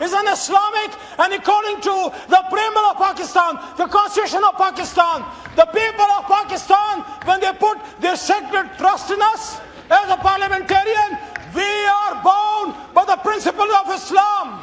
is an Islamic, and according to the preamble of Pakistan, the constitution of Pakistan, the people of Pakistan, when they put their sacred trust in us as a parliamentarian, we are bound by the principle of Islam.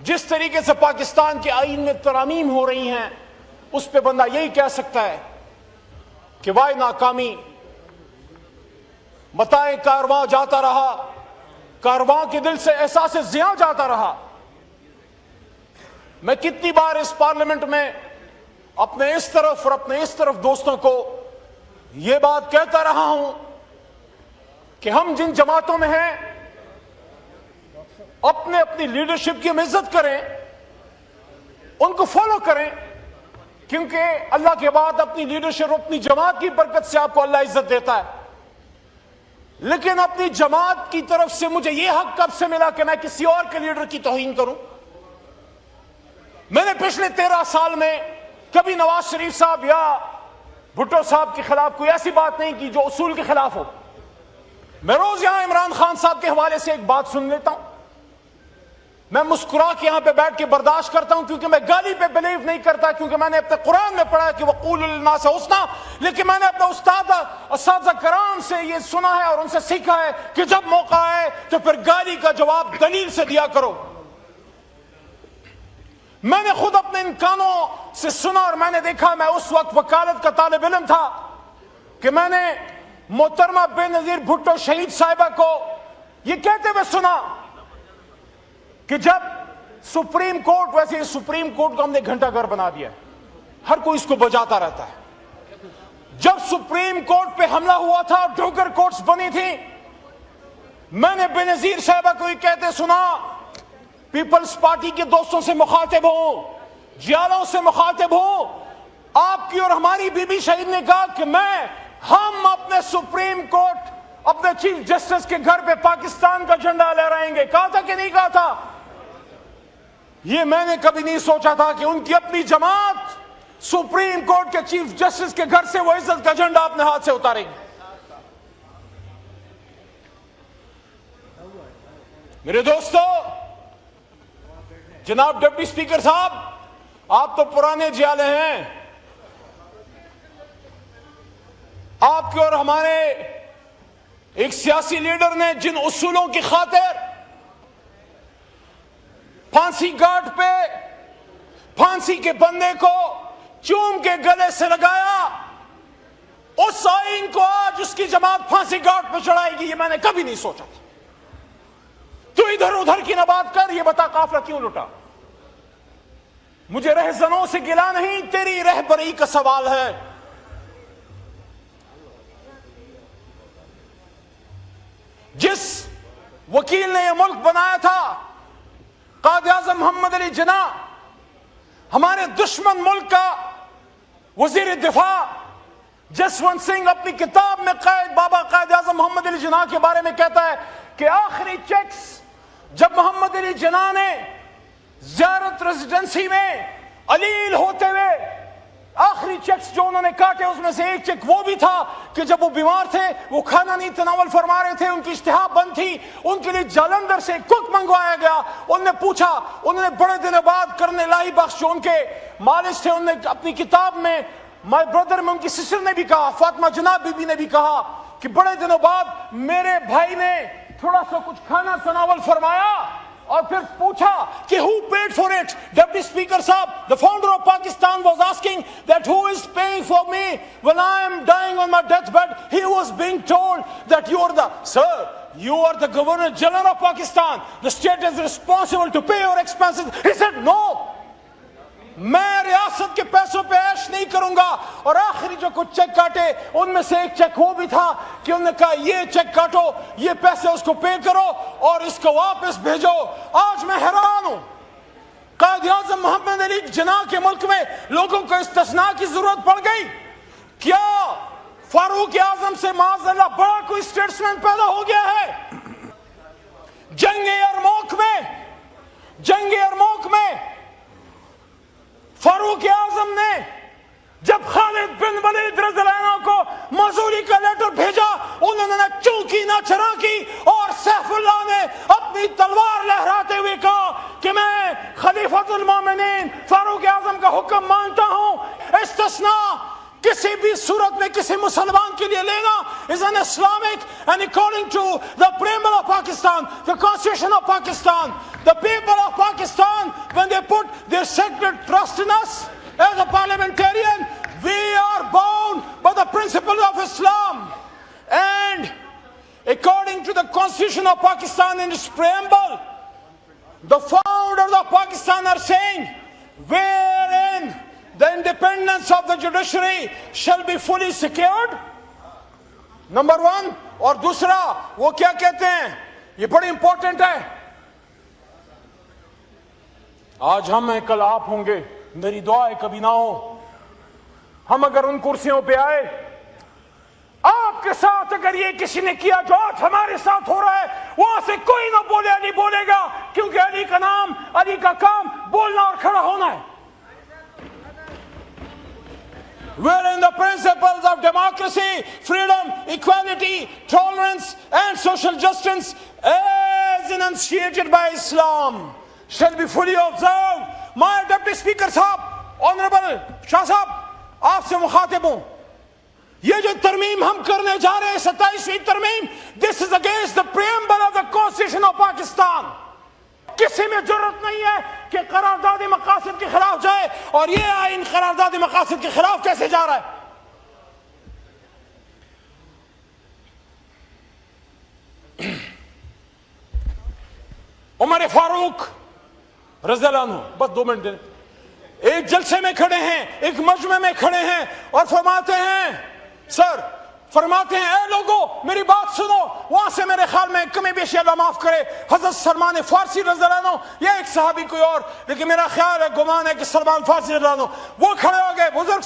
جس طریقے سے پاکستان کے آئین میں ترامیم ہو رہی ہیں اس پہ بندہ یہی کہہ سکتا ہے کہ وائے ناکامی، بتائیں کارواں جاتا رہا، کارواں کے دل سے احساس زیاں جاتا رہا۔ میں کتنی بار اس پارلیمنٹ میں اپنے اس طرف اور اپنے اس طرف دوستوں کو یہ بات کہتا رہا ہوں کہ ہم جن جماعتوں میں ہیں اپنی لیڈرشپ کی ہم عزت کریں، ان کو فالو کریں، کیونکہ اللہ کے بعد اپنی لیڈرشپ اپنی جماعت کی برکت سے آپ کو اللہ عزت دیتا ہے۔ لیکن اپنی جماعت کی طرف سے مجھے یہ حق کب سے ملا کہ میں کسی اور کے لیڈر کی توہین کروں؟ میں نے پچھلے 13 سال میں کبھی نواز شریف صاحب یا بھٹو صاحب کے خلاف کوئی ایسی بات نہیں کی جو اصول کے خلاف ہو۔ میں روز یہاں عمران خان صاحب کے حوالے سے ایک بات سن لیتا ہوں، میں مسکرا کے یہاں پہ بیٹھ کے برداشت کرتا ہوں، کیونکہ میں گالی پہ بلیو نہیں کرتا، کیونکہ میں نے اپنے قرآن میں پڑھا کہ وَقُولُوا لِلنَّاسِ حُسْنًا، لیکن میں نے اپنے اساتذہ کرام سے یہ سنا ہے اور ان سے سیکھا ہے کہ جب موقع آئے تو پھر گالی کا جواب دلیل سے دیا کرو۔ میں نے خود اپنے ان کانوں سے سنا اور میں نے دیکھا، میں اس وقت وکالت کا طالب علم تھا کہ میں نے محترمہ بے نظیر بھٹو شہید صاحبہ کو یہ کہتے ہوئے سنا کہ جب سپریم کورٹ، ویسے سپریم کورٹ کو ہم نے گھنٹہ گھر بنا دیا ہے، ہر کوئی اس کو بجاتا رہتا ہے، جب سپریم کورٹ پہ حملہ ہوا تھا اور ڈوگر کورٹس بنی تھی، میں نے بے نظیر صاحبہ کو یہ کہتے سنا، پیپلز پارٹی کے دوستوں سے مخاطب ہوں، جیالوں سے مخاطب ہوں، آپ کی اور ہماری بی بی شہید نے کہا کہ ہم اپنے سپریم کورٹ، اپنے چیف جسٹس کے گھر پہ پاکستان کا جھنڈا لہرائیں گے۔ کہا تھا کہ نہیں کہا تھا؟ یہ میں نے کبھی نہیں سوچا تھا کہ ان کی اپنی جماعت سپریم کورٹ کے چیف جسٹس کے گھر سے وہ عزت کا جھنڈا اپنے ہاتھ سے اتارے گی۔ میرے دوستو، جناب ڈپٹی سپیکر صاحب، آپ تو پرانے جیالے ہیں، آپ کے اور ہمارے ایک سیاسی لیڈر نے جن اصولوں کی خاطر پھانسی گھاٹ پہ پھانسی کے بندے کو چوم کے گلے سے لگایا، اس آئین کو آج اس کی جماعت پھانسی گھاٹ پہ چڑھائے گی، یہ میں نے کبھی نہیں سوچا تھا۔ تو ادھر ادھر کی نہ بات کر، یہ بتا قافلہ کیوں لٹا؟ مجھے رہزنوں سے گلا نہیں، تیری رہبری کا سوال ہے۔ جس وکیل نے یہ ملک بنایا تھا، قائد اعظم محمد علی جناح، ہمارے دشمن ملک کا وزیر دفاع جسونت سنگھ اپنی کتاب میں بابا قائد اعظم محمد علی جناح کے بارے میں کہتا ہے کہ آخری چیکس جب محمد علی جناح نے زیارت ریزیڈنسی میں علیل ہوتے ہوئے آخری چیکس جو انہوں نے کاٹے، اس میں سے ایک چیک وہ بھی تھا کہ جب وہ بیمار تھے، وہ کھانا نہیں تناول فرما رہے تھے، ان کی اشتہا بند تھی، ان کے لیے جالندھر سے کک منگوایا گیا۔ انہوں نے پوچھا، انہوں نے بڑے دنوں بعد کرنے لاہی بخش جو ان کے مالج تھے، انہوں نے اپنی کتاب میں مائی بردر میں ان کی سسٹر نے بھی کہا، فاطمہ جناب بی بی نے بھی کہا کہ بڑے دنوں بعد میرے بھائی نے تھوڑا سا کچھ کھانا تناول فرمایا، اور پھر پوچھا کہ who paid for it? Deputy Speaker صاحب, the founder of Pakistan was asking that who is paying for me when I am dying on my deathbed. He was being told that you are the Governor General of Pakistan. The state is responsible to pay your expenses. He said no. میں ریاست کے پیسوں پہ عیش نہیں کروں گا۔ اور آخری جو کچھ چیک کاٹے ان میں سے ایک چیک وہ بھی تھا کہ انہوں نے کہا یہ چیک کاٹو، یہ پیسے اس کو پے کرو اور اس کو واپس بھیجو۔ آج میں حیران ہوں، قائد اعظم محمد علی جناح کے ملک میں لوگوں کو استثناء کی ضرورت پڑ گئی۔ کیا فاروق اعظم سے معاذ اللہ بڑا کوئی اسٹیٹسمین پیدا ہو گیا ہے؟ جنگ یرموک میں فاروق اعظم نے جب خالد بن ولید رضی اللہ عنہ کو معذوری کا لیٹر بھیجا، انہوں نے چونکی نہ چرا کی، اور سیف اللہ نے اپنی تلوار لہراتے ہوئے کہا کہ میں خلیفۃ المومنین فاروق اعظم کا حکم مانتا ہوں۔ استثناء کسی بھی صورت میں کسی مسلمان کے لیے لینا is an Islamic, and according to the preamble of Pakistan, the constitution of Pakistan, the people of Pakistan, when they put their sacred trust in us as a parliamentarian, we are bound by the principles of Islam. And according to the constitution of Pakistan in its preamble, the founders of Pakistan are saying, wherein the independence of the judiciary shall be fully secured. Number one. اور دوسرا وہ کیا کہتے ہیں, یہ بڑی important ہے. آج ہم ہیں, کل آپ ہوں گے, میری دعا ہے کبھی نہ ہو. ہم اگر ان کرسیوں پہ آئے, آپ کے ساتھ اگر یہ کسی نے کیا جو آج ہمارے ساتھ ہو رہا ہے, وہاں سے کوئی نہ بولے علی بولے گا, کیونکہ علی کا نام, علی کا کام بولنا اور کھڑا ہونا ہے. Wherein the principles of democracy, freedom, equality, tolerance and social justice as enunciated by Islam shall be fully observed. My Deputy Speaker صاحب, Honorable شاہ صاحب, آپ سے مخاطب ہوں. یہ جو ترمیم ہم کرنے جا رہے ہیں, 27ویں ترمیم, this is against the preamble of the Constitution of Pakistan. کسی میں جرت نہیں ہے کہ قرارداد مقاصد کے خلاف جائے, اور یہ آئین قرارداد مقاصد کے خلاف کیسے جا رہا ہے؟ عمر فاروق رضی اللہ عنہ, بس 2 منٹ دیں, ایک جلسے میں کھڑے ہیں, ایک مجمع میں کھڑے ہیں, اور فرماتے ہیں, سر فرماتے ہیں, اے لوگوں میری بات سنو. وہاں سے میرے خیال میں کمی بیشی اللہ معاف کرے, حضرت سلمان فارسی رضی اللہ عنہ یا ایک صحابی کوئی اور, لیکن میرا خیال ہے, گمان ہے کہ سلمان فارسی رضی اللہ عنہ, وہ کھڑے ہو گئے, بزرگ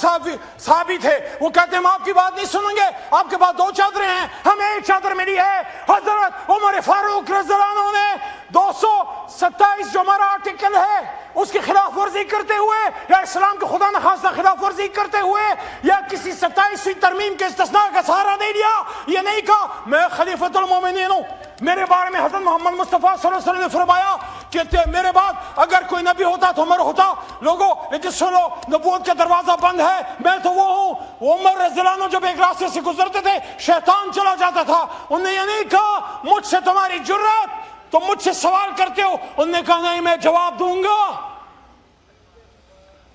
صحابی تھے. وہ کہتے ہیں ہم آپ کی بات نہیں سنیں گے, آپ کے پاس 2 چادریں ہیں, ہمیں ایک چادر ملی ہے. حضرت عمر فاروق رضی اللہ عنہ نے 227 جو ہمارا آرٹیکل ہے اس کی خلاف ورزی کرتے ہوئے, یا اسلام کے خدا نخواستہ خلاف ورزی کرتے ہوئے, یا کسی 27ویں ترمیم کے استثناء کا سہارا نہیں لیا, یہ نہیں کہا میں خلیفۃ المومنین ہوں. میرے بارے میں حضرت محمد مصطفیٰ صلی اللہ علیہ وسلم نے فرمایا کہ میرے بعد اگر کوئی نبی ہوتا تو عمر ہوتا. لوگوں لیکن سنو, نبوت کا دروازہ بند ہے, میں تو وہ ہوں. عمر رضی اللہ عنہ جب ایک راستے سے گزرتے تھے, شیطان چلا جاتا تھا. انہوں نے یہ نہیں کہا مجھ سے تمہاری جرات, تم مجھ سے سوال کرتے ہو. انہوں نے کہا نہیں, میں جواب دوں گا.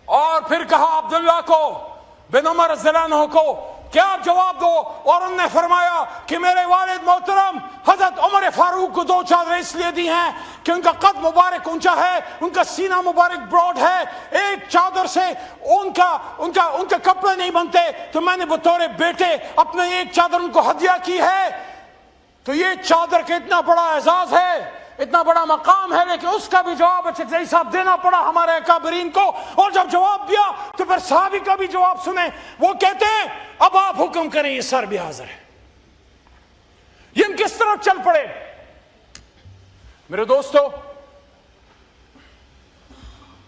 اور پھر کہا عبداللہ کو, بن عمر رضی اللہ عنہ کو, کیا آپ جواب دو. اور انہوں نے فرمایا کہ میرے والد محترم حضرت عمر فاروق کو 2 چادریں اس لیے دی ہیں کہ ان کا قد مبارک اونچا ہے, ان کا سینہ مبارک براڈ ہے, ایک چادر سے ان کا کپڑے نہیں بنتے, تو میں نے بطور بیٹے اپنے ایک چادر ان کو ہدیہ کی ہے. تو یہ چادر کا اتنا بڑا اعزاز ہے, اتنا بڑا مقام ہے, لیکن اس کا بھی جواب اچھے صاحب دینا پڑا ہمارے اکابرین کو. اور جب جواب دیا تو پھر صحابی کا بھی جواب سنیں. وہ کہتے ہیں اب آپ حکم کریں, یہ سر بھی حاضر ہے. یہ ہم کس طرح چل پڑے. میرے دوستو,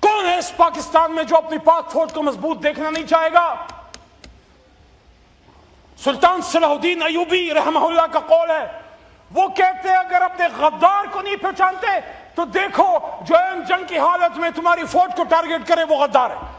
کون ہے اس پاکستان میں جو اپنی پاک فوج کو مضبوط دیکھنا نہیں چاہے گا؟ سلطان صلاح الدین ایوبی رحمہ اللہ کا قول ہے. وہ کہتے ہیں اگر اپنے غدار کو نہیں پہچانتے تو دیکھو جو جنگ کی حالت میں تمہاری فوج کو ٹارگٹ کرے وہ غدار ہے.